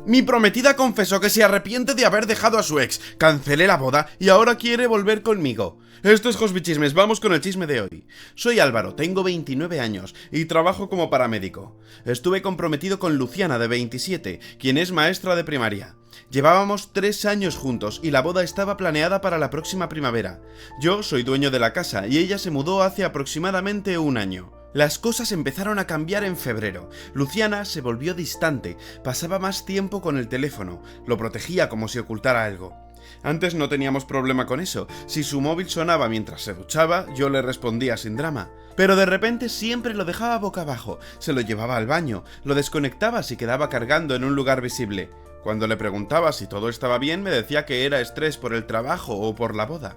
Mi prometida confesó que se arrepiente de haber dejado a su ex, cancelé la boda y ahora quiere volver conmigo. Esto es Hospichismes, vamos con el chisme de hoy. Soy Álvaro, tengo 29 años y trabajo como paramédico. Estuve comprometido con Luciana, de 27, quien es maestra de primaria. Llevábamos 3 años juntos y la boda estaba planeada para la próxima primavera. Yo soy dueño de la casa y ella se mudó hace aproximadamente un año. Las cosas empezaron a cambiar en febrero. Luciana se volvió distante, pasaba más tiempo con el teléfono, lo protegía como si ocultara algo. Antes no teníamos problema con eso. Si su móvil sonaba mientras se duchaba, yo le respondía sin drama. Pero de repente siempre lo dejaba boca abajo, se lo llevaba al baño, lo desconectaba si quedaba cargando en un lugar visible. Cuando le preguntaba si todo estaba bien, me decía que era estrés por el trabajo o por la boda.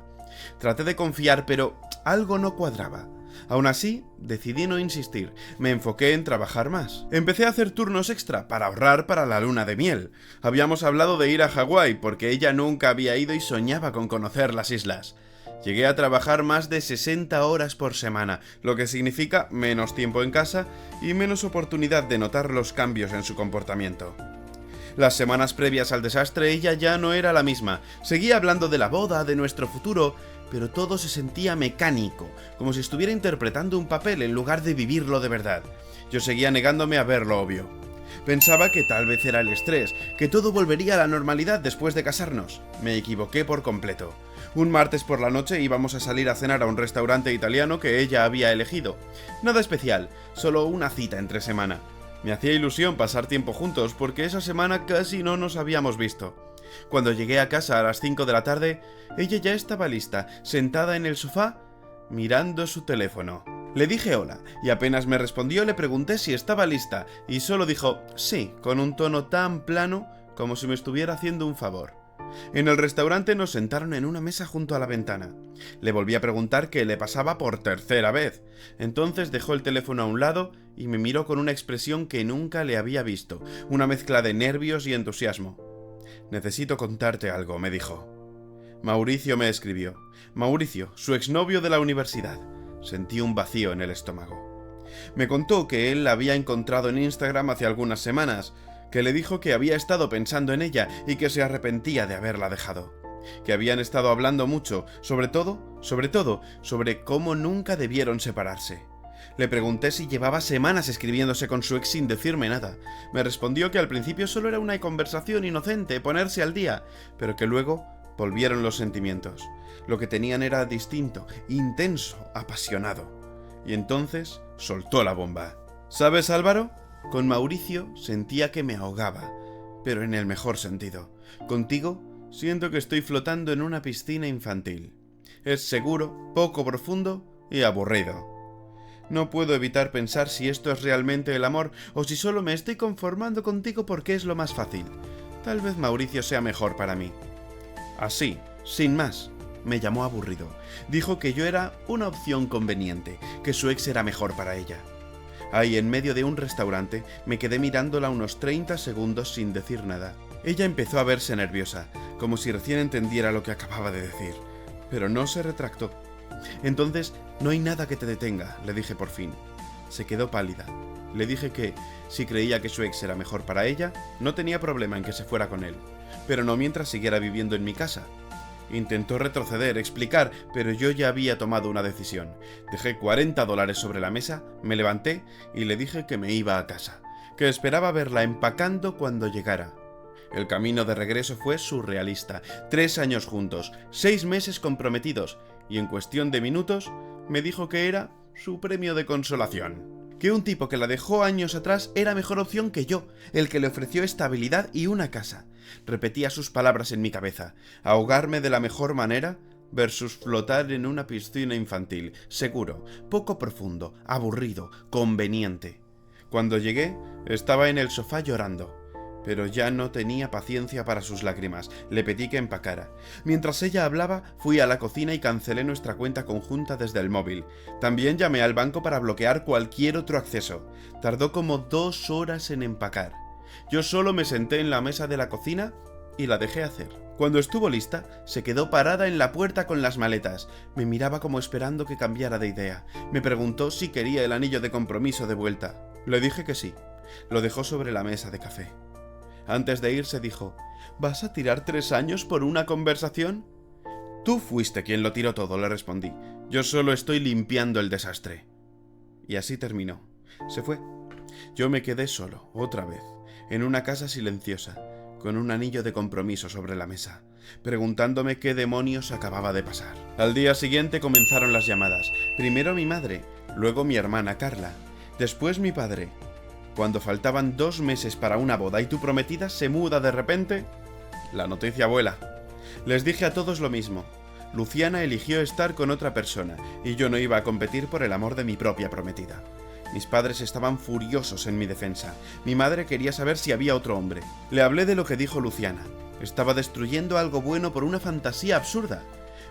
Traté de confiar, pero algo no cuadraba. Aún así, decidí no insistir, me enfoqué en trabajar más. Empecé a hacer turnos extra para ahorrar para la luna de miel. Habíamos hablado de ir a Hawái porque ella nunca había ido y soñaba con conocer las islas. Llegué a trabajar más de 60 horas por semana, lo que significa menos tiempo en casa y menos oportunidad de notar los cambios en su comportamiento. Las semanas previas al desastre ella ya no era la misma, seguía hablando de la boda, de nuestro futuro, pero todo se sentía mecánico, como si estuviera interpretando un papel en lugar de vivirlo de verdad. Yo seguía negándome a ver lo obvio. Pensaba que tal vez era el estrés, que todo volvería a la normalidad después de casarnos. Me equivoqué por completo. Un martes por la noche íbamos a salir a cenar a un restaurante italiano que ella había elegido. Nada especial, solo una cita entre semana. Me hacía ilusión pasar tiempo juntos porque esa semana casi no nos habíamos visto. Cuando llegué a casa a las 5 de la tarde, ella ya estaba lista, sentada en el sofá, mirando su teléfono. Le dije hola, y apenas me respondió le pregunté si estaba lista, y solo dijo sí, con un tono tan plano como si me estuviera haciendo un favor. En el restaurante nos sentaron en una mesa junto a la ventana. Le volví a preguntar qué le pasaba por tercera vez. Entonces dejó el teléfono a un lado y me miró con una expresión que nunca le había visto, una mezcla de nervios y entusiasmo. «Necesito contarte algo», me dijo. Mauricio me escribió. Mauricio, su exnovio de la universidad. Sentí un vacío en el estómago. Me contó que él la había encontrado en Instagram hace algunas semanas, que le dijo que había estado pensando en ella y que se arrepentía de haberla dejado. Que habían estado hablando mucho, sobre todo, sobre cómo nunca debieron separarse. Le pregunté si llevaba semanas escribiéndose con su ex sin decirme nada. Me respondió que al principio solo era una conversación inocente, ponerse al día, pero que luego volvieron los sentimientos. Lo que tenían era distinto, intenso, apasionado. Y entonces soltó la bomba. ¿Sabes, Álvaro? Con Mauricio sentía que me ahogaba, pero en el mejor sentido. Contigo siento que estoy flotando en una piscina infantil. Es seguro, poco profundo y aburrido. No puedo evitar pensar si esto es realmente el amor o si solo me estoy conformando contigo porque es lo más fácil. Tal vez Mauricio sea mejor para mí. Así, sin más, me llamó aburrido. Dijo que yo era una opción conveniente, que su ex era mejor para ella. Ahí, en medio de un restaurante, me quedé mirándola unos 30 segundos sin decir nada. Ella empezó a verse nerviosa, como si recién entendiera lo que acababa de decir, pero no se retractó. Entonces, no hay nada que te detenga, le dije por fin. Se quedó pálida. Le dije que, si creía que su ex era mejor para ella, no tenía problema en que se fuera con él, pero no mientras siguiera viviendo en mi casa. Intentó retroceder, explicar, pero yo ya había tomado una decisión. Dejé $40 sobre la mesa, me levanté y le dije que me iba a casa, que esperaba verla empacando cuando llegara. El camino de regreso fue surrealista. 3 años juntos, 6 meses comprometidos, y en cuestión de minutos me dijo que era su premio de consolación. Que un tipo que la dejó años atrás era mejor opción que yo, el que le ofreció estabilidad y una casa. Repetía sus palabras en mi cabeza. Ahogarme de la mejor manera versus flotar en una piscina infantil. Seguro, poco profundo, aburrido, conveniente. Cuando llegué, estaba en el sofá llorando. Pero ya no tenía paciencia para sus lágrimas. Le pedí que empacara. Mientras ella hablaba, fui a la cocina y cancelé nuestra cuenta conjunta desde el móvil. También llamé al banco para bloquear cualquier otro acceso. Tardó como 2 horas en empacar. Yo solo me senté en la mesa de la cocina y la dejé hacer. Cuando estuvo lista, se quedó parada en la puerta con las maletas. Me miraba como esperando que cambiara de idea. Me preguntó si quería el anillo de compromiso de vuelta. Le dije que sí. Lo dejó sobre la mesa de café. Antes de irse dijo: ¿vas a tirar 3 años por una conversación? Tú fuiste quien lo tiró todo, le respondí. Yo solo estoy limpiando el desastre. Y así terminó. Se fue. Yo me quedé solo, otra vez, en una casa silenciosa, con un anillo de compromiso sobre la mesa, preguntándome qué demonios acababa de pasar. Al día siguiente comenzaron las llamadas. Primero mi madre, luego mi hermana Carla, después mi padre. Cuando faltaban 2 meses para una boda y tu prometida se muda de repente, la noticia vuela. Les dije a todos lo mismo. Luciana eligió estar con otra persona y yo no iba a competir por el amor de mi propia prometida. Mis padres estaban furiosos en mi defensa. Mi madre quería saber si había otro hombre. Le hablé de lo que dijo Luciana. Estaba destruyendo algo bueno por una fantasía absurda.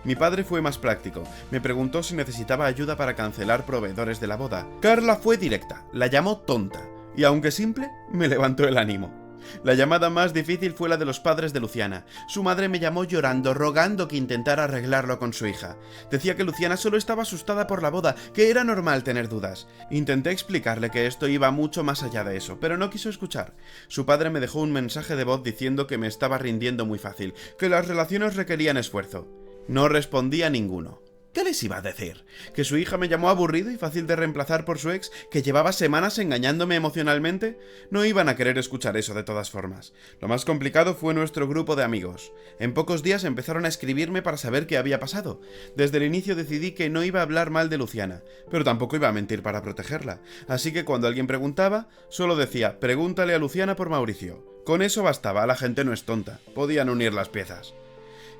Mi padre fue más práctico. Me preguntó si necesitaba ayuda para cancelar proveedores de la boda. Carla fue directa, la llamó tonta. Y aunque simple, me levantó el ánimo. La llamada más difícil fue la de los padres de Luciana. Su madre me llamó llorando, rogando que intentara arreglarlo con su hija. Decía que Luciana solo estaba asustada por la boda, que era normal tener dudas. Intenté explicarle que esto iba mucho más allá de eso, pero no quiso escuchar. Su padre me dejó un mensaje de voz diciendo que me estaba rindiendo muy fácil, que las relaciones requerían esfuerzo. No respondí a ninguno. ¿Qué les iba a decir? ¿Que su hija me llamó aburrido y fácil de reemplazar por su ex, que llevaba semanas engañándome emocionalmente? No iban a querer escuchar eso de todas formas. Lo más complicado fue nuestro grupo de amigos. En pocos días empezaron a escribirme para saber qué había pasado. Desde el inicio decidí que no iba a hablar mal de Luciana, pero tampoco iba a mentir para protegerla. Así que cuando alguien preguntaba, solo decía: pregúntale a Luciana por Mauricio. Con eso bastaba, la gente no es tonta. Podían unir las piezas.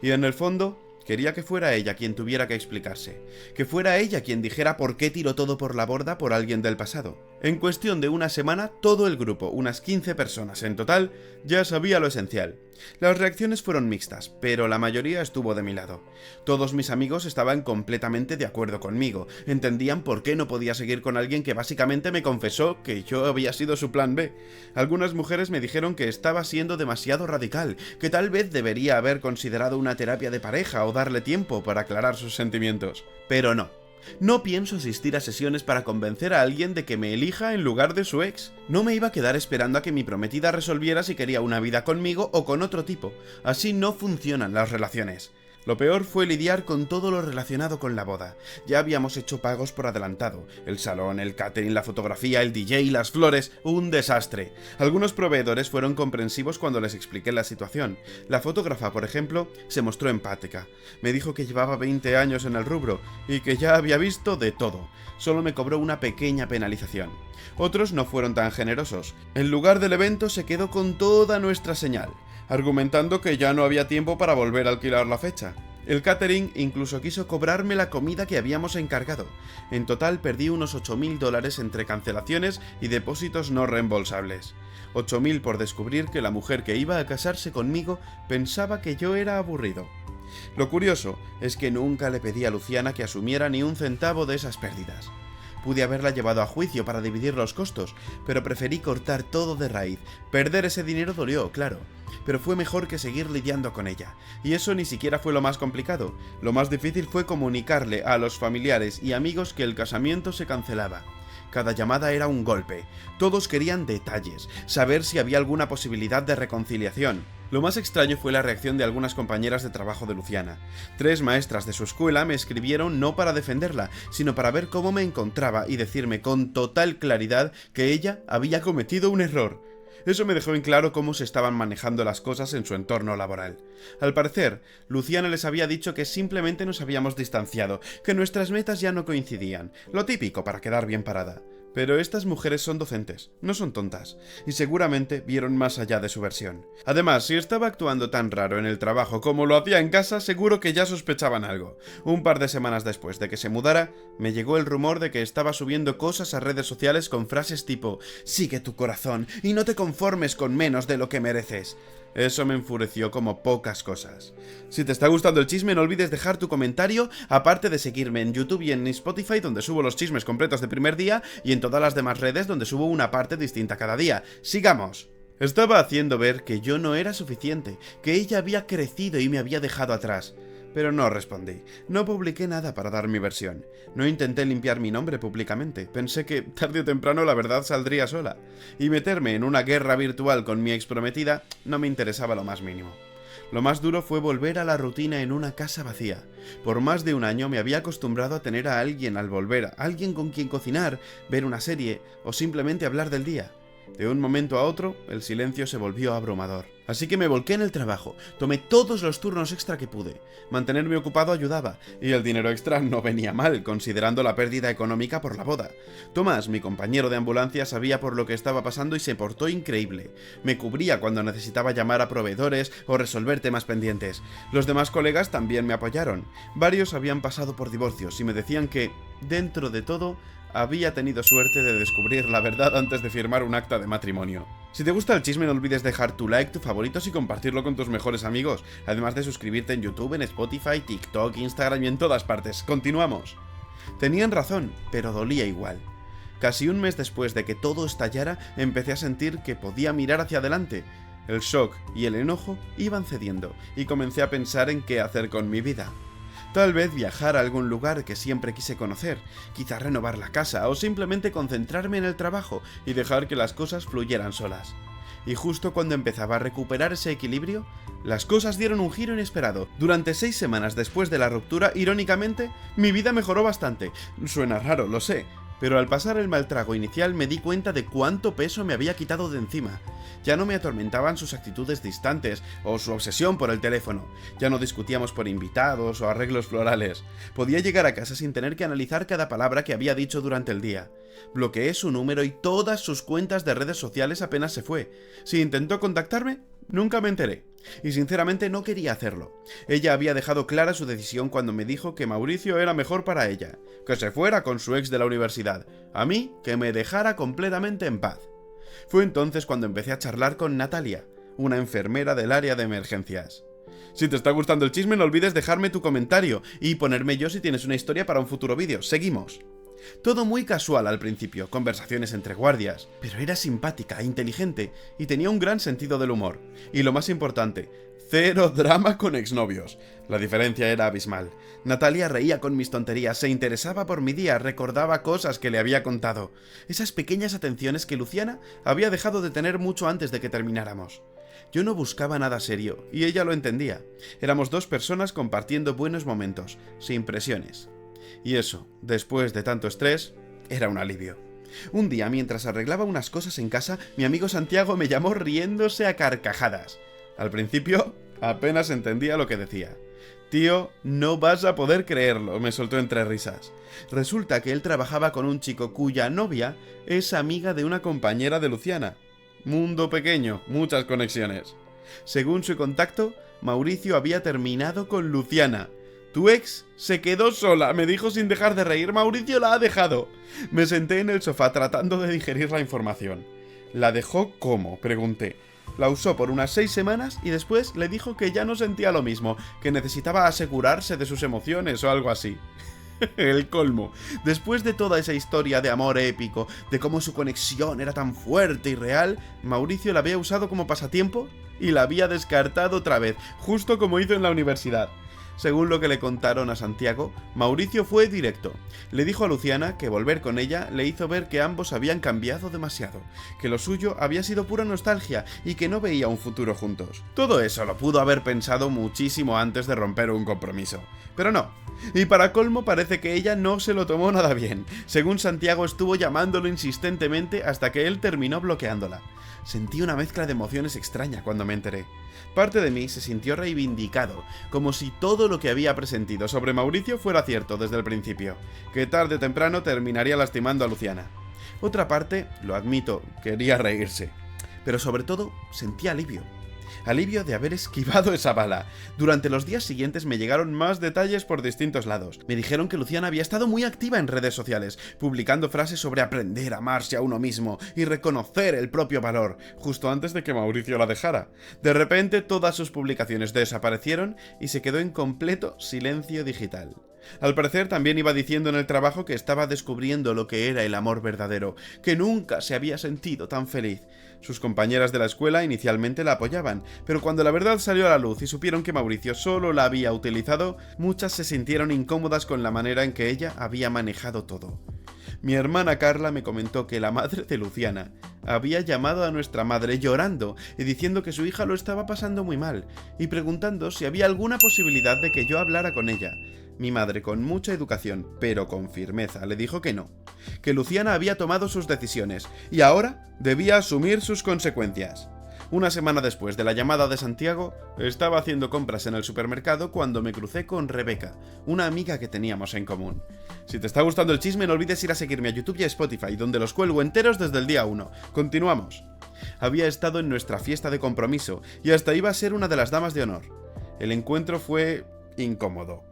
Y en el fondo, quería que fuera ella quien tuviera que explicarse, que fuera ella quien dijera por qué tiró todo por la borda por alguien del pasado. En cuestión de una semana, todo el grupo, unas 15 personas en total, ya sabía lo esencial. Las reacciones fueron mixtas, pero la mayoría estuvo de mi lado. Todos mis amigos estaban completamente de acuerdo conmigo, entendían por qué no podía seguir con alguien que básicamente me confesó que yo había sido su plan B. Algunas mujeres me dijeron que estaba siendo demasiado radical, que tal vez debería haber considerado una terapia de pareja o darle tiempo para aclarar sus sentimientos. Pero no. No pienso asistir a sesiones para convencer a alguien de que me elija en lugar de su ex. No me iba a quedar esperando a que mi prometida resolviera si quería una vida conmigo o con otro tipo. Así no funcionan las relaciones. Lo peor fue lidiar con todo lo relacionado con la boda. Ya habíamos hecho pagos por adelantado. El salón, el catering, la fotografía, el DJ, las flores... un desastre. Algunos proveedores fueron comprensivos cuando les expliqué la situación. La fotógrafa, por ejemplo, se mostró empática. Me dijo que llevaba 20 años en el rubro y que ya había visto de todo. Solo me cobró una pequeña penalización. Otros no fueron tan generosos. El lugar del evento se quedó con toda nuestra señal, argumentando que ya no había tiempo para volver a alquilar la fecha. El catering incluso quiso cobrarme la comida que habíamos encargado. En total perdí unos $8.000 entre cancelaciones y depósitos no reembolsables. 8.000 por descubrir que la mujer que iba a casarse conmigo pensaba que yo era aburrido. Lo curioso es que nunca le pedí a Luciana que asumiera ni un centavo de esas pérdidas. Pude haberla llevado a juicio para dividir los costos, pero preferí cortar todo de raíz. Perder ese dinero dolió, claro, pero fue mejor que seguir lidiando con ella. Y eso ni siquiera fue lo más complicado. Lo más difícil fue comunicarle a los familiares y amigos que el casamiento se cancelaba. Cada llamada era un golpe. Todos querían detalles, saber si había alguna posibilidad de reconciliación. Lo más extraño fue la reacción de algunas compañeras de trabajo de Luciana. 3 maestras de su escuela me escribieron no para defenderla, sino para ver cómo me encontraba y decirme con total claridad que ella había cometido un error. Eso me dejó en claro cómo se estaban manejando las cosas en su entorno laboral. Al parecer, Luciana les había dicho que simplemente nos habíamos distanciado, que nuestras metas ya no coincidían, lo típico para quedar bien parada. Pero estas mujeres son docentes, no son tontas, y seguramente vieron más allá de su versión. Además, si estaba actuando tan raro en el trabajo como lo hacía en casa, seguro que ya sospechaban algo. Un par de semanas después de que se mudara, me llegó el rumor de que estaba subiendo cosas a redes sociales con frases tipo «Sigue tu corazón y no te conformes con menos de lo que mereces». Eso me enfureció como pocas cosas. Si te está gustando el chisme, no olvides dejar tu comentario, aparte de seguirme en YouTube y en Spotify, donde subo los chismes completos de primer día, y en todas las demás redes, donde subo una parte distinta cada día. ¡Sigamos! Estaba haciendo ver que yo no era suficiente, que ella había crecido y me había dejado atrás. Pero no respondí. No publiqué nada para dar mi versión. No intenté limpiar mi nombre públicamente. Pensé que tarde o temprano la verdad saldría sola. Y meterme en una guerra virtual con mi exprometida no me interesaba lo más mínimo. Lo más duro fue volver a la rutina en una casa vacía. Por más de un año me había acostumbrado a tener a alguien al volver, a alguien con quien cocinar, ver una serie o simplemente hablar del día. De un momento a otro, el silencio se volvió abrumador. Así que me volqué en el trabajo, tomé todos los turnos extra que pude. Mantenerme ocupado ayudaba, y el dinero extra no venía mal, considerando la pérdida económica por la boda. Tomás, mi compañero de ambulancia, sabía por lo que estaba pasando y se portó increíble. Me cubría cuando necesitaba llamar a proveedores o resolver temas pendientes. Los demás colegas también me apoyaron. Varios habían pasado por divorcios y me decían que, dentro de todo, había tenido suerte de descubrir la verdad antes de firmar un acta de matrimonio. Si te gusta el chisme, no olvides dejar tu like, tu favoritos y compartirlo con tus mejores amigos, además de suscribirte en YouTube, en Spotify, TikTok, Instagram y en todas partes. ¡Continuamos! Tenían razón, pero dolía igual. Casi un mes después de que todo estallara, empecé a sentir que podía mirar hacia adelante. El shock y el enojo iban cediendo, y comencé a pensar en qué hacer con mi vida. Tal vez viajar a algún lugar que siempre quise conocer, quizá renovar la casa o simplemente concentrarme en el trabajo y dejar que las cosas fluyeran solas. Y justo cuando empezaba a recuperar ese equilibrio, las cosas dieron un giro inesperado. Durante 6 semanas después de la ruptura, irónicamente, mi vida mejoró bastante. Suena raro, lo sé, pero al pasar el mal trago inicial me di cuenta de cuánto peso me había quitado de encima. Ya no me atormentaban sus actitudes distantes o su obsesión por el teléfono. Ya no discutíamos por invitados o arreglos florales. Podía llegar a casa sin tener que analizar cada palabra que había dicho durante el día. Bloqueé su número y todas sus cuentas de redes sociales apenas se fue. Si intentó contactarme, nunca me enteré. Y sinceramente no quería hacerlo. Ella había dejado clara su decisión cuando me dijo que Mauricio era mejor para ella, que se fuera con su ex de la universidad, a mí que me dejara completamente en paz. Fue entonces cuando empecé a charlar con Natalia, una enfermera del área de emergencias. Si te está gustando el chisme, no olvides dejarme tu comentario y ponerme yo si tienes una historia para un futuro vídeo. Seguimos. Todo muy casual al principio, conversaciones entre guardias, pero era simpática, inteligente y tenía un gran sentido del humor. Y lo más importante, cero drama con exnovios. La diferencia era abismal. Natalia reía con mis tonterías, se interesaba por mi día, recordaba cosas que le había contado. Esas pequeñas atenciones que Luciana había dejado de tener mucho antes de que termináramos. Yo no buscaba nada serio, y ella lo entendía. Éramos dos personas compartiendo buenos momentos, sin presiones. Y eso, después de tanto estrés, era un alivio. Un día, mientras arreglaba unas cosas en casa, mi amigo Santiago me llamó riéndose a carcajadas. Al principio, apenas entendía lo que decía. «Tío, no vas a poder creerlo», me soltó entre risas. Resulta que él trabajaba con un chico cuya novia es amiga de una compañera de Luciana. Mundo pequeño, muchas conexiones. Según su contacto, Mauricio había terminado con Luciana. «Tu ex se quedó sola», me dijo sin dejar de reír. «Mauricio la ha dejado». Me senté en el sofá tratando de digerir la información. «¿La dejó cómo?», pregunté. La usó por unas 6 semanas y después le dijo que ya no sentía lo mismo, que necesitaba asegurarse de sus emociones o algo así. El colmo. Después de toda esa historia de amor épico, de cómo su conexión era tan fuerte y real, Mauricio la había usado como pasatiempo y la había descartado otra vez, justo como hizo en la universidad. Según lo que le contaron a Santiago, Mauricio fue directo. Le dijo a Luciana que volver con ella le hizo ver que ambos habían cambiado demasiado, que lo suyo había sido pura nostalgia y que no veía un futuro juntos. Todo eso lo pudo haber pensado muchísimo antes de romper un compromiso. Pero no. Y para colmo parece que ella no se lo tomó nada bien. Según Santiago, estuvo llamándolo insistentemente hasta que él terminó bloqueándola. Sentí una mezcla de emociones extraña cuando me enteré. Parte de mí se sintió reivindicado, como si todo lo que había presentido sobre Mauricio fuera cierto desde el principio, que tarde o temprano terminaría lastimando a Luciana. Otra parte, lo admito, quería reírse, pero sobre todo sentí alivio. Alivio de haber esquivado esa bala. Durante los días siguientes me llegaron más detalles por distintos lados. Me dijeron que Luciana había estado muy activa en redes sociales, publicando frases sobre aprender a amarse a uno mismo y reconocer el propio valor, justo antes de que Mauricio la dejara. De repente todas sus publicaciones desaparecieron y se quedó en completo silencio digital. Al parecer también iba diciendo en el trabajo que estaba descubriendo lo que era el amor verdadero, que nunca se había sentido tan feliz. Sus compañeras de la escuela inicialmente la apoyaban, pero cuando la verdad salió a la luz y supieron que Mauricio solo la había utilizado, muchas se sintieron incómodas con la manera en que ella había manejado todo. Mi hermana Carla me comentó que la madre de Luciana había llamado a nuestra madre llorando y diciendo que su hija lo estaba pasando muy mal, y preguntando si había alguna posibilidad de que yo hablara con ella. Mi madre, con mucha educación, pero con firmeza, le dijo que no, que Luciana había tomado sus decisiones y ahora debía asumir sus consecuencias. Una semana después de la llamada de Santiago, estaba haciendo compras en el supermercado cuando me crucé con Rebeca, una amiga que teníamos en común. Si te está gustando el chisme, no olvides ir a seguirme a YouTube y a Spotify, donde los cuelgo enteros desde el día 1. Continuamos. Había estado en nuestra fiesta de compromiso y hasta iba a ser una de las damas de honor. El encuentro fue incómodo,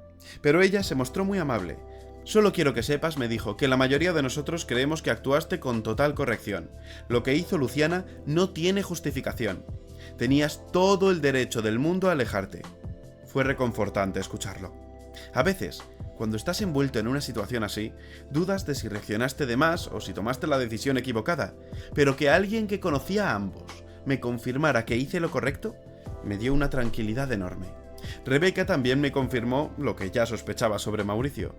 pero ella se mostró muy amable. Solo quiero que sepas, me dijo, que la mayoría de nosotros creemos que actuaste con total corrección. Lo que hizo Luciana no tiene justificación. Tenías todo el derecho del mundo a alejarte. Fue reconfortante escucharlo. A veces, cuando estás envuelto en una situación así, dudas de si reaccionaste de más o si tomaste la decisión equivocada, pero que alguien que conocía a ambos me confirmara que hice lo correcto, me dio una tranquilidad enorme. Rebeca también me confirmó lo que ya sospechaba sobre Mauricio.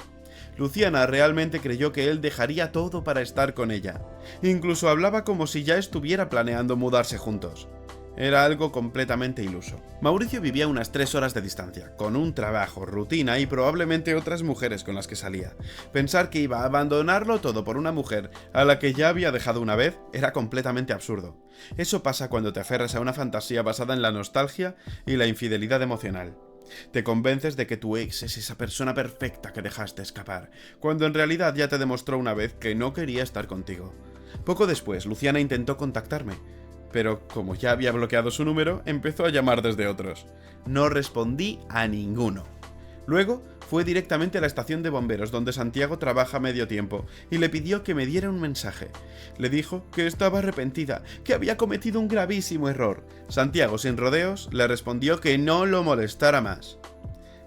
Luciana realmente creyó que él dejaría todo para estar con ella. Incluso hablaba como si ya estuviera planeando mudarse juntos. Era algo completamente iluso. Mauricio vivía a unas 3 horas de distancia, con un trabajo, rutina y probablemente otras mujeres con las que salía. Pensar que iba a abandonarlo todo por una mujer a la que ya había dejado una vez era completamente absurdo. Eso pasa cuando te aferras a una fantasía basada en la nostalgia y la infidelidad emocional. Te convences de que tu ex es esa persona perfecta que dejaste escapar, cuando en realidad ya te demostró una vez que no quería estar contigo. Poco después, Luciana intentó contactarme, pero como ya había bloqueado su número, empezó a llamar desde otros. No respondí a ninguno. Luego fue directamente a la estación de bomberos donde Santiago trabaja medio tiempo y le pidió que me diera un mensaje. Le dijo que estaba arrepentida, que había cometido un gravísimo error. Santiago, sin rodeos, le respondió que no lo molestara más.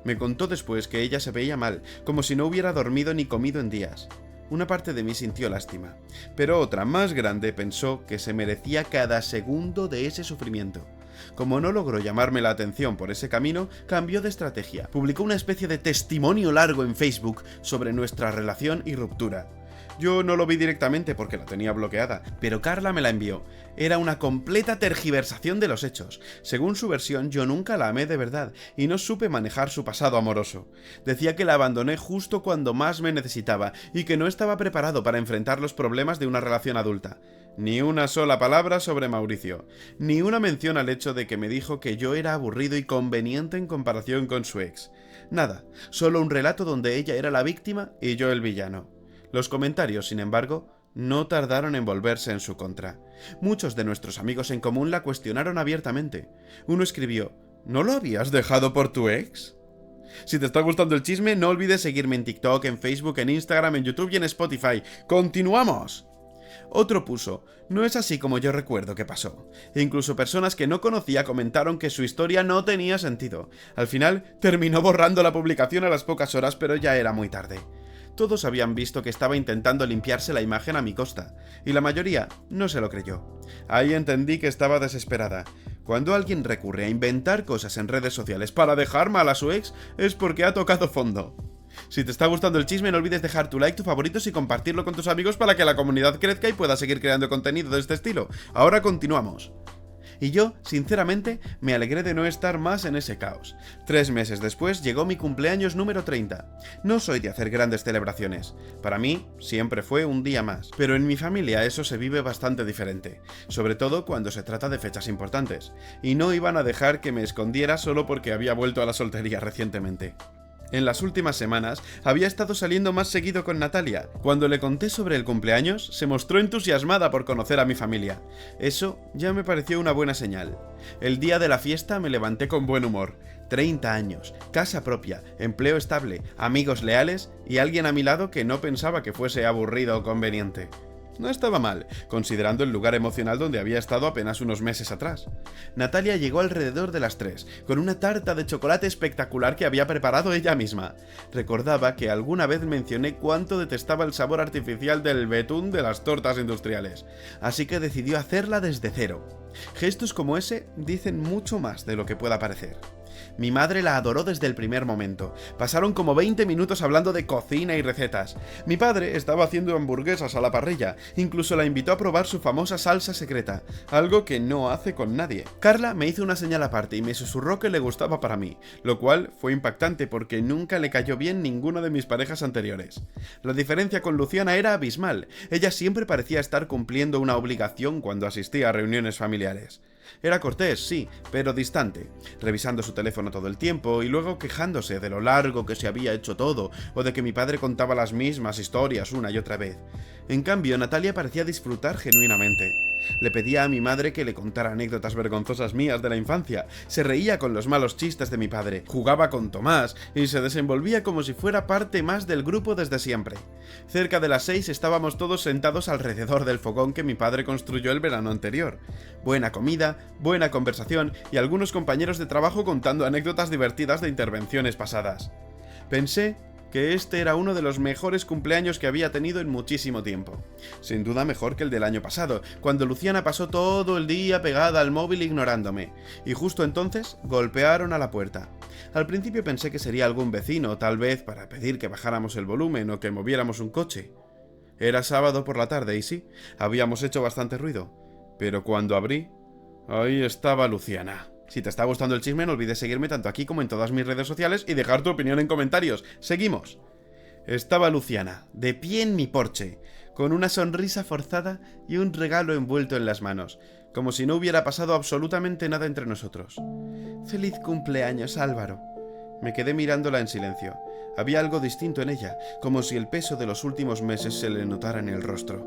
Me contó después que ella se veía mal, como si no hubiera dormido ni comido en días. Una parte de mí sintió lástima, pero otra, más grande, pensó que se merecía cada segundo de ese sufrimiento. Como no logró llamarme la atención por ese camino, cambió de estrategia. Publicó una especie de testimonio largo en Facebook sobre nuestra relación y ruptura. Yo no lo vi directamente porque la tenía bloqueada, pero Carla me la envió. Era una completa tergiversación de los hechos. Según su versión, yo nunca la amé de verdad y no supe manejar su pasado amoroso. Decía que la abandoné justo cuando más me necesitaba y que no estaba preparado para enfrentar los problemas de una relación adulta. Ni una sola palabra sobre Mauricio, ni una mención al hecho de que me dijo que yo era aburrido y conveniente en comparación con su ex. Nada, solo un relato donde ella era la víctima y yo el villano. Los comentarios, sin embargo, no tardaron en volverse en su contra. Muchos de nuestros amigos en común la cuestionaron abiertamente. Uno escribió: ¿no lo habías dejado por tu ex? Si te está gustando el chisme, no olvides seguirme en TikTok, en Facebook, en Instagram, en YouTube y en Spotify. ¡Continuamos! Otro puso: no es así como yo recuerdo que pasó. E incluso personas que no conocía comentaron que su historia no tenía sentido. Al final, terminó borrando la publicación a las pocas horas, pero ya era muy tarde. Todos habían visto que estaba intentando limpiarse la imagen a mi costa, y la mayoría no se lo creyó. Ahí entendí que estaba desesperada. Cuando alguien recurre a inventar cosas en redes sociales para dejar mal a su ex, es porque ha tocado fondo. Si te está gustando el chisme, no olvides dejar tu like, tus favoritos y compartirlo con tus amigos para que la comunidad crezca y pueda seguir creando contenido de este estilo. Ahora continuamos. Y yo, sinceramente, me alegré de no estar más en ese caos. 3 meses después llegó mi cumpleaños número 30. No soy de hacer grandes celebraciones. Para mí, siempre fue un día más. Pero en mi familia eso se vive bastante diferente. Sobre todo cuando se trata de fechas importantes. Y no iban a dejar que me escondiera solo porque había vuelto a la soltería recientemente. En las últimas semanas había estado saliendo más seguido con Natalia. Cuando le conté sobre el cumpleaños, se mostró entusiasmada por conocer a mi familia. Eso ya me pareció una buena señal. El día de la fiesta me levanté con buen humor. 30 años, casa propia, empleo estable, amigos leales y alguien a mi lado que no pensaba que fuese aburrido o conveniente. No estaba mal, considerando el lugar emocional donde había estado apenas unos meses atrás. Natalia llegó alrededor de las 3, con una tarta de chocolate espectacular que había preparado ella misma. Recordaba que alguna vez mencioné cuánto detestaba el sabor artificial del betún de las tortas industriales, así que decidió hacerla desde cero. Gestos como ese dicen mucho más de lo que pueda parecer. Mi madre la adoró desde el primer momento. Pasaron como 20 minutos hablando de cocina y recetas. Mi padre estaba haciendo hamburguesas a la parrilla, incluso la invitó a probar su famosa salsa secreta, algo que no hace con nadie. Carla me hizo una señal aparte y me susurró que le gustaba para mí, lo cual fue impactante porque nunca le cayó bien ninguna de mis parejas anteriores. La diferencia con Luciana era abismal. Ella siempre parecía estar cumpliendo una obligación cuando asistía a reuniones familiares. Era cortés, sí, pero distante, revisando su teléfono todo el tiempo y luego quejándose de lo largo que se había hecho todo o de que mi padre contaba las mismas historias una y otra vez. En cambio, Natalia parecía disfrutar genuinamente. Le pedía a mi madre que le contara anécdotas vergonzosas mías de la infancia, se reía con los malos chistes de mi padre, jugaba con Tomás y se desenvolvía como si fuera parte más del grupo desde siempre. Cerca de las 6 estábamos todos sentados alrededor del fogón que mi padre construyó el verano anterior. Buena comida, buena conversación y algunos compañeros de trabajo contando anécdotas divertidas de intervenciones pasadas. Pensé que este era uno de los mejores cumpleaños que había tenido en muchísimo tiempo. Sin duda mejor que el del año pasado, cuando Luciana pasó todo el día pegada al móvil ignorándome, y justo entonces golpearon a la puerta. Al principio pensé que sería algún vecino, tal vez para pedir que bajáramos el volumen o que moviéramos un coche. Era sábado por la tarde y sí, habíamos hecho bastante ruido, pero cuando abrí, ahí estaba Luciana. Si te está gustando el chisme, no olvides seguirme tanto aquí como en todas mis redes sociales y dejar tu opinión en comentarios. ¡Seguimos! Estaba Luciana, de pie en mi porche, con una sonrisa forzada y un regalo envuelto en las manos, como si no hubiera pasado absolutamente nada entre nosotros. ¡Feliz cumpleaños, Álvaro! Me quedé mirándola en silencio. Había algo distinto en ella, como si el peso de los últimos meses se le notara en el rostro.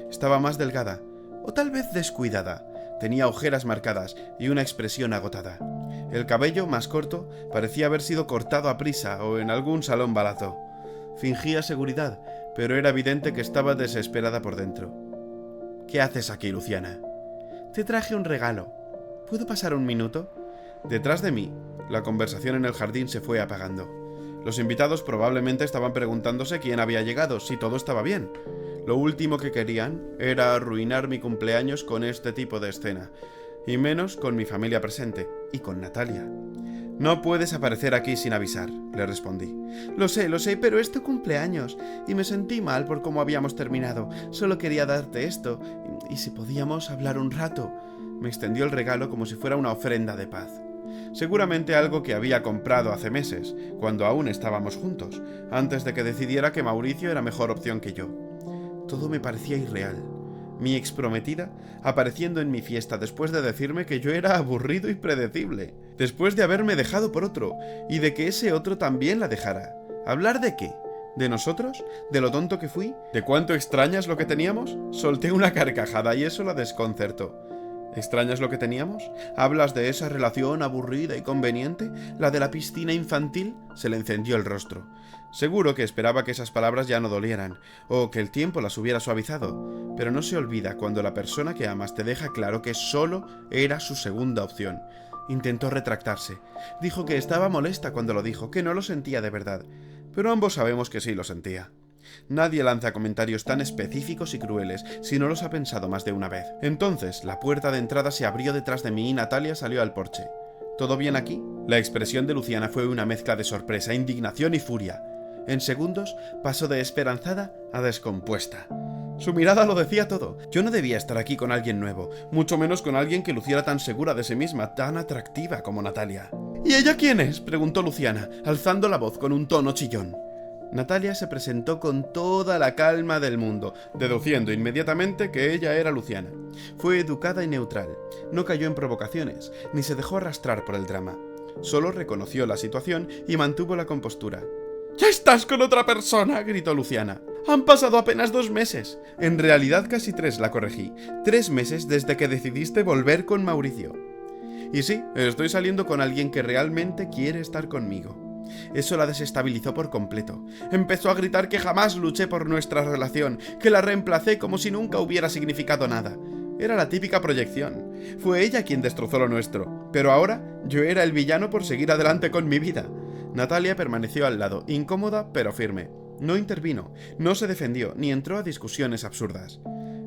Estaba más delgada, o tal vez descuidada. Tenía ojeras marcadas y una expresión agotada. El cabello, más corto, parecía haber sido cortado a prisa o en algún salón barato. Fingía seguridad, pero era evidente que estaba desesperada por dentro. ¿Qué haces aquí, Luciana? Te traje un regalo. ¿Puedo pasar un minuto? Detrás de mí, la conversación en el jardín se fue apagando. Los invitados probablemente estaban preguntándose quién había llegado, si todo estaba bien. Lo último que querían era arruinar mi cumpleaños con este tipo de escena, y menos con mi familia presente, y con Natalia. No puedes aparecer aquí sin avisar, le respondí. Lo sé, pero es tu cumpleaños, y me sentí mal por cómo habíamos terminado. Solo quería darte esto, y si podíamos hablar un rato. Me extendió el regalo como si fuera una ofrenda de paz. Seguramente algo que había comprado hace meses, cuando aún estábamos juntos, antes de que decidiera que Mauricio era mejor opción que yo. Todo me parecía irreal. Mi exprometida apareciendo en mi fiesta después de decirme que yo era aburrido y predecible, después de haberme dejado por otro, y de que ese otro también la dejara. ¿Hablar de qué? ¿De nosotros? ¿De lo tonto que fui? ¿De cuánto extrañas lo que teníamos? Solté una carcajada y eso la desconcertó. ¿Extrañas lo que teníamos? ¿Hablas de esa relación aburrida y conveniente? ¿La de la piscina infantil? Se le encendió el rostro. Seguro que esperaba que esas palabras ya no dolieran, o que el tiempo las hubiera suavizado, pero no se olvida cuando la persona que amas te deja claro que solo era su segunda opción. Intentó retractarse. Dijo que estaba molesta cuando lo dijo, que no lo sentía de verdad, pero ambos sabemos que sí lo sentía. Nadie lanza comentarios tan específicos y crueles si no los ha pensado más de una vez. Entonces, la puerta de entrada se abrió detrás de mí y Natalia salió al porche. ¿Todo bien aquí? La expresión de Luciana fue una mezcla de sorpresa, indignación y furia. En segundos, pasó de esperanzada a descompuesta. Su mirada lo decía todo. Yo no debía estar aquí con alguien nuevo, mucho menos con alguien que luciera tan segura de sí misma, tan atractiva como Natalia. ¿Y ella quién es?, preguntó Luciana, alzando la voz con un tono chillón. Natalia se presentó con toda la calma del mundo, deduciendo inmediatamente que ella era Luciana. Fue educada y neutral, no cayó en provocaciones, ni se dejó arrastrar por el drama. Solo reconoció la situación y mantuvo la compostura. ¡Ya estás con otra persona!, gritó Luciana. Han pasado apenas 2 meses. En realidad casi 3, la corregí. 3 meses desde que decidiste volver con Mauricio. Y sí, estoy saliendo con alguien que realmente quiere estar conmigo. Eso la desestabilizó por completo. Empezó a gritar que jamás luché por nuestra relación, que la reemplacé como si nunca hubiera significado nada. Era la típica proyección. Fue ella quien destrozó lo nuestro, pero ahora yo era el villano por seguir adelante con mi vida. Natalia permaneció al lado, incómoda pero firme. No intervino, no se defendió, ni entró a discusiones absurdas.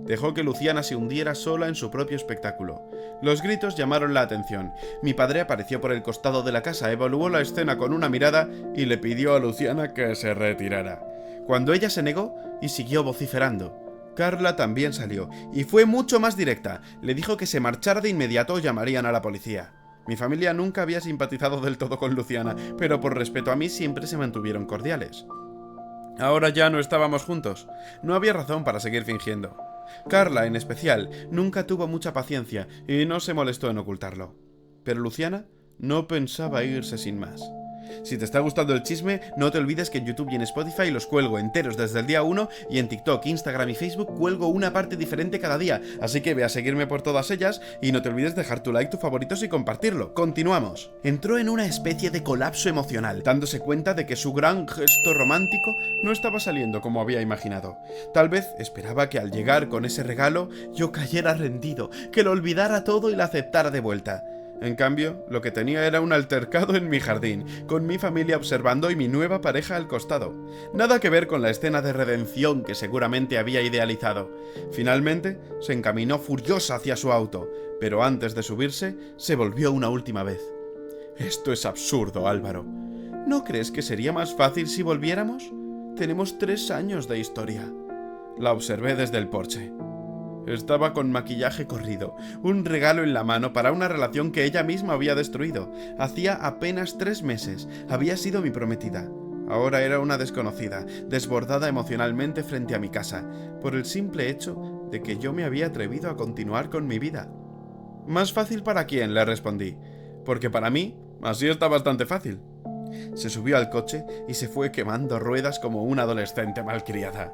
Dejó que Luciana se hundiera sola en su propio espectáculo. Los gritos llamaron la atención. Mi padre apareció por el costado de la casa, evaluó la escena con una mirada y le pidió a Luciana que se retirara. Cuando ella se negó y siguió vociferando, Carla también salió, y fue mucho más directa. Le dijo que se marchara de inmediato o llamarían a la policía. Mi familia nunca había simpatizado del todo con Luciana, pero por respeto a mí siempre se mantuvieron cordiales. Ahora ya no estábamos juntos. No había razón para seguir fingiendo. Carla, en especial, nunca tuvo mucha paciencia y no se molestó en ocultarlo. Pero Luciana no pensaba irse sin más. Si te está gustando el chisme, no te olvides que en YouTube y en Spotify los cuelgo enteros desde el día 1 y en TikTok, Instagram y Facebook cuelgo una parte diferente cada día, así que ve a seguirme por todas ellas y no te olvides dejar tu like, tus favoritos y compartirlo. Continuamos. Entró en una especie de colapso emocional, dándose cuenta de que su gran gesto romántico no estaba saliendo como había imaginado. Tal vez esperaba que al llegar con ese regalo yo cayera rendido, que lo olvidara todo y la aceptara de vuelta. En cambio, lo que tenía era un altercado en mi jardín, con mi familia observando y mi nueva pareja al costado. Nada que ver con la escena de redención que seguramente había idealizado. Finalmente, se encaminó furiosa hacia su auto, pero antes de subirse, se volvió una última vez. Esto es absurdo, Álvaro. ¿No crees que sería más fácil si volviéramos? Tenemos 3 años de historia. La observé desde el porche. Estaba con maquillaje corrido, un regalo en la mano para una relación que ella misma había destruido. Hacía apenas 3 meses, había sido mi prometida. Ahora era una desconocida, desbordada emocionalmente frente a mi casa, por el simple hecho de que yo me había atrevido a continuar con mi vida. ¿Más fácil para quién?, le respondí. Porque para mí, así está bastante fácil. Se subió al coche y se fue quemando ruedas como una adolescente malcriada.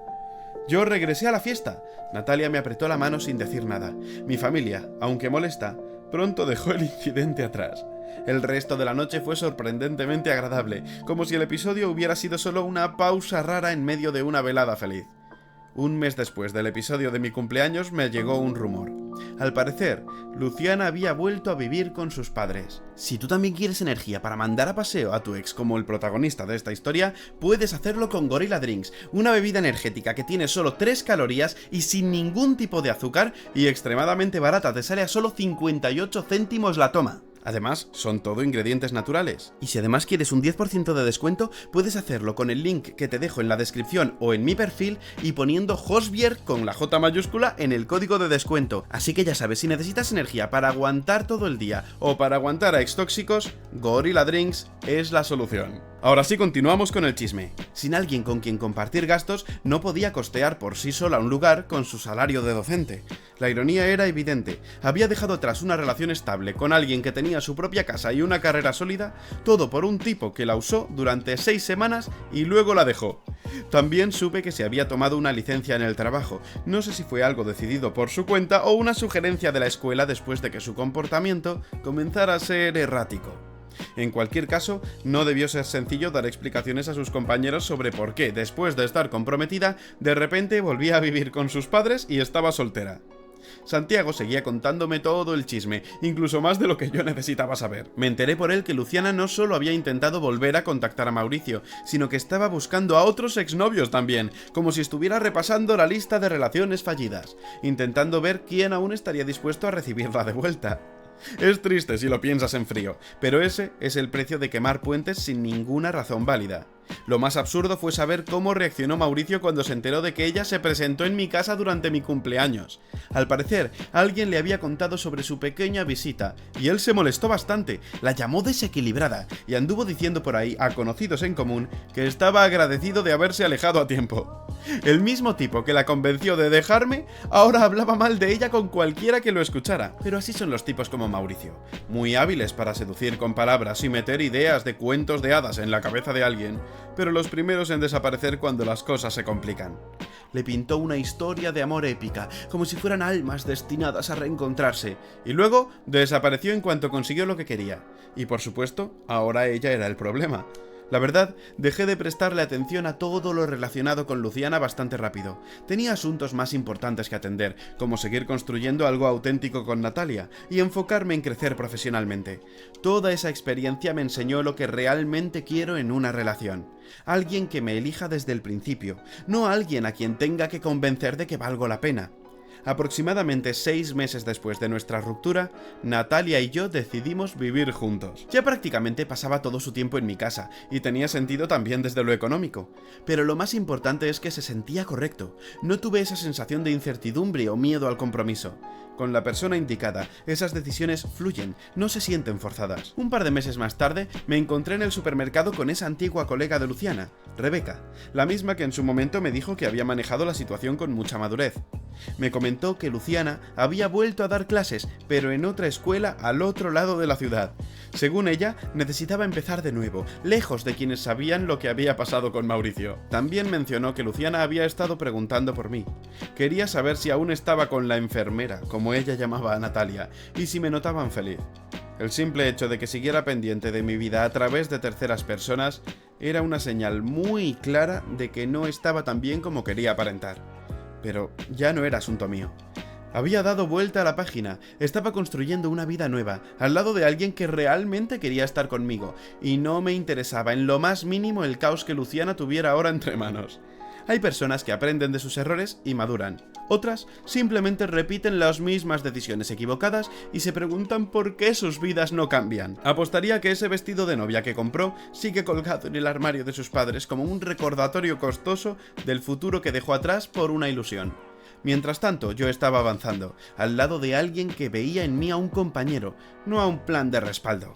Yo regresé a la fiesta. Natalia me apretó la mano sin decir nada. Mi familia, aunque molesta, pronto dejó el incidente atrás. El resto de la noche fue sorprendentemente agradable, como si el episodio hubiera sido solo una pausa rara en medio de una velada feliz. Un mes después del episodio de mi cumpleaños me llegó un rumor. Al parecer, Luciana había vuelto a vivir con sus padres. Si tú también quieres energía para mandar a paseo a tu ex como el protagonista de esta historia, puedes hacerlo con Gorilla Drinks, una bebida energética que tiene solo 3 calorías y sin ningún tipo de azúcar y extremadamente barata, te sale a solo 58 céntimos la toma. Además, son todo ingredientes naturales. Y si además quieres un 10% de descuento, puedes hacerlo con el link que te dejo en la descripción o en mi perfil y poniendo Hosbier con la J mayúscula en el código de descuento. Así que ya sabes, si necesitas energía para aguantar todo el día o para aguantar a ex tóxicos, Gorilla Drinks es la solución. Ahora sí, continuamos con el chisme. Sin alguien con quien compartir gastos, no podía costear por sí sola un lugar con su salario de docente. La ironía era evidente. Había dejado atrás una relación estable con alguien que tenía su propia casa y una carrera sólida, todo por un tipo que la usó durante 6 semanas y luego la dejó. También supe que se había tomado una licencia en el trabajo. No sé si fue algo decidido por su cuenta o una sugerencia de la escuela después de que su comportamiento comenzara a ser errático. En cualquier caso, no debió ser sencillo dar explicaciones a sus compañeros sobre por qué, después de estar comprometida, de repente volvía a vivir con sus padres y estaba soltera. Santiago seguía contándome todo el chisme, incluso más de lo que yo necesitaba saber. Me enteré por él que Luciana no solo había intentado volver a contactar a Mauricio, sino que estaba buscando a otros exnovios también, como si estuviera repasando la lista de relaciones fallidas, intentando ver quién aún estaría dispuesto a recibirla de vuelta. Es triste si lo piensas en frío, pero ese es el precio de quemar puentes sin ninguna razón válida. Lo más absurdo fue saber cómo reaccionó Mauricio cuando se enteró de que ella se presentó en mi casa durante mi cumpleaños. Al parecer, alguien le había contado sobre su pequeña visita, y él se molestó bastante, la llamó desequilibrada, y anduvo diciendo por ahí a conocidos en común que estaba agradecido de haberse alejado a tiempo. El mismo tipo que la convenció de dejarme, ahora hablaba mal de ella con cualquiera que lo escuchara. Pero así son los tipos como Mauricio, muy hábiles para seducir con palabras y meter ideas de cuentos de hadas en la cabeza de alguien, pero los primeros en desaparecer cuando las cosas se complican. Le pintó una historia de amor épica, como si fueran almas destinadas a reencontrarse, y luego desapareció en cuanto consiguió lo que quería. Y por supuesto, ahora ella era el problema. La verdad, dejé de prestarle atención a todo lo relacionado con Luciana bastante rápido. Tenía asuntos más importantes que atender, como seguir construyendo algo auténtico con Natalia y enfocarme en crecer profesionalmente. Toda esa experiencia me enseñó lo que realmente quiero en una relación. Alguien que me elija desde el principio, no alguien a quien tenga que convencer de que valgo la pena. Aproximadamente 6 meses después de nuestra ruptura, Natalia y yo decidimos vivir juntos. Ya prácticamente pasaba todo su tiempo en mi casa, y tenía sentido también desde lo económico. Pero lo más importante es que se sentía correcto. No tuve esa sensación de incertidumbre o miedo al compromiso. Con la persona indicada, esas decisiones fluyen, no se sienten forzadas. Un par de meses más tarde, me encontré en el supermercado con esa antigua colega de Luciana, Rebeca, la misma que en su momento me dijo que había manejado la situación con mucha madurez. Me comentó que Luciana había vuelto a dar clases, pero en otra escuela al otro lado de la ciudad. Según ella, necesitaba empezar de nuevo, lejos de quienes sabían lo que había pasado con Mauricio. También mencionó que Luciana había estado preguntando por mí. Quería saber si aún estaba con la enfermera, como ella llamaba a Natalia, y si me notaban feliz. El simple hecho de que siguiera pendiente de mi vida a través de terceras personas era una señal muy clara de que no estaba tan bien como quería aparentar. Pero ya no era asunto mío. Había dado vuelta a la página, estaba construyendo una vida nueva, al lado de alguien que realmente quería estar conmigo, y no me interesaba en lo más mínimo el caos que Luciana tuviera ahora entre manos. Hay personas que aprenden de sus errores y maduran. Otras simplemente repiten las mismas decisiones equivocadas y se preguntan por qué sus vidas no cambian. Apostaría que ese vestido de novia que compró sigue colgado en el armario de sus padres como un recordatorio costoso del futuro que dejó atrás por una ilusión. Mientras tanto, yo estaba avanzando, al lado de alguien que veía en mí a un compañero, no a un plan de respaldo.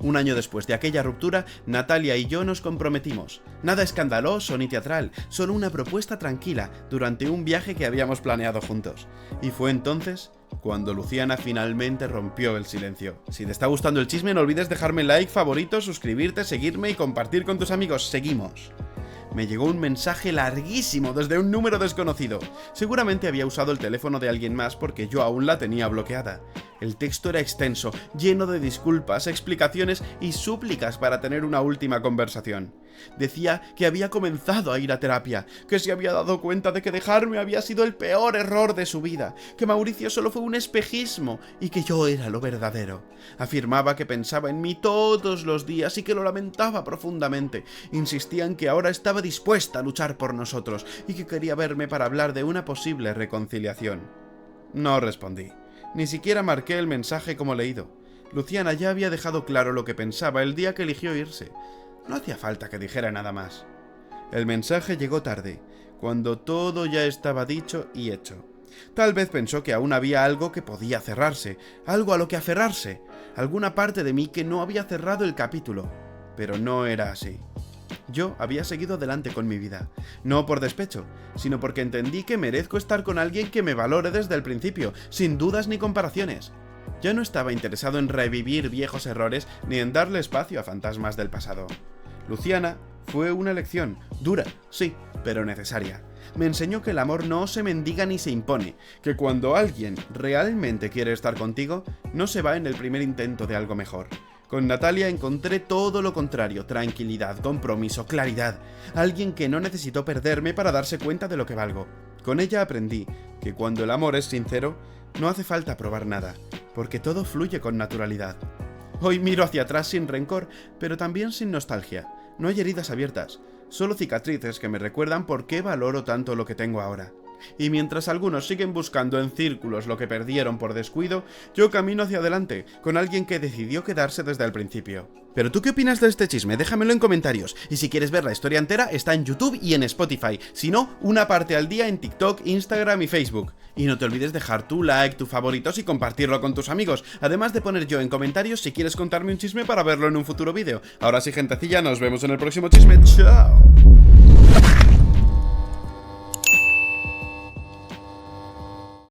Un año después de aquella ruptura, Natalia y yo nos comprometimos. Nada escandaloso ni teatral, solo una propuesta tranquila durante un viaje que habíamos planeado juntos. Y fue entonces cuando Luciana finalmente rompió el silencio. Si te está gustando el chisme, no olvides dejarme like, favorito, suscribirte, seguirme y compartir con tus amigos. ¡Seguimos! Me llegó un mensaje larguísimo desde un número desconocido. Seguramente había usado el teléfono de alguien más porque yo aún la tenía bloqueada. El texto era extenso, lleno de disculpas, explicaciones y súplicas para tener una última conversación. Decía que había comenzado a ir a terapia, que se había dado cuenta de que dejarme había sido el peor error de su vida, que Mauricio solo fue un espejismo y que yo era lo verdadero. Afirmaba que pensaba en mí todos los días y que lo lamentaba profundamente. Insistía en que ahora estaba dispuesta a luchar por nosotros y que quería verme para hablar de una posible reconciliación. No respondí. Ni siquiera marqué el mensaje como leído. Luciana ya había dejado claro lo que pensaba el día que eligió irse. No hacía falta que dijera nada más. El mensaje llegó tarde, cuando todo ya estaba dicho y hecho. Tal vez pensó que aún había algo que podía cerrarse, algo a lo que aferrarse, alguna parte de mí que no había cerrado el capítulo. Pero no era así. Yo había seguido adelante con mi vida, no por despecho, sino porque entendí que merezco estar con alguien que me valore desde el principio, sin dudas ni comparaciones. Ya no estaba interesado en revivir viejos errores ni en darle espacio a fantasmas del pasado. Luciana fue una lección, dura, sí, pero necesaria. Me enseñó que el amor no se mendiga ni se impone, que cuando alguien realmente quiere estar contigo, no se va en el primer intento de algo mejor. Con Natalia encontré todo lo contrario, tranquilidad, compromiso, claridad. Alguien que no necesitó perderme para darse cuenta de lo que valgo. Con ella aprendí que cuando el amor es sincero, no hace falta probar nada, porque todo fluye con naturalidad. Hoy miro hacia atrás sin rencor, pero también sin nostalgia. No hay heridas abiertas, solo cicatrices que me recuerdan por qué valoro tanto lo que tengo ahora. Y mientras algunos siguen buscando en círculos lo que perdieron por descuido, yo camino hacia adelante, con alguien que decidió quedarse desde el principio. ¿Pero tú qué opinas de este chisme? Déjamelo en comentarios. Y si quieres ver la historia entera, está en YouTube y en Spotify. Si no, una parte al día en TikTok, Instagram y Facebook. Y no te olvides dejar tu like, tus favoritos y compartirlo con tus amigos. Además de poner yo en comentarios si quieres contarme un chisme para verlo en un futuro vídeo. Ahora sí, gentecilla, nos vemos en el próximo chisme. ¡Chao!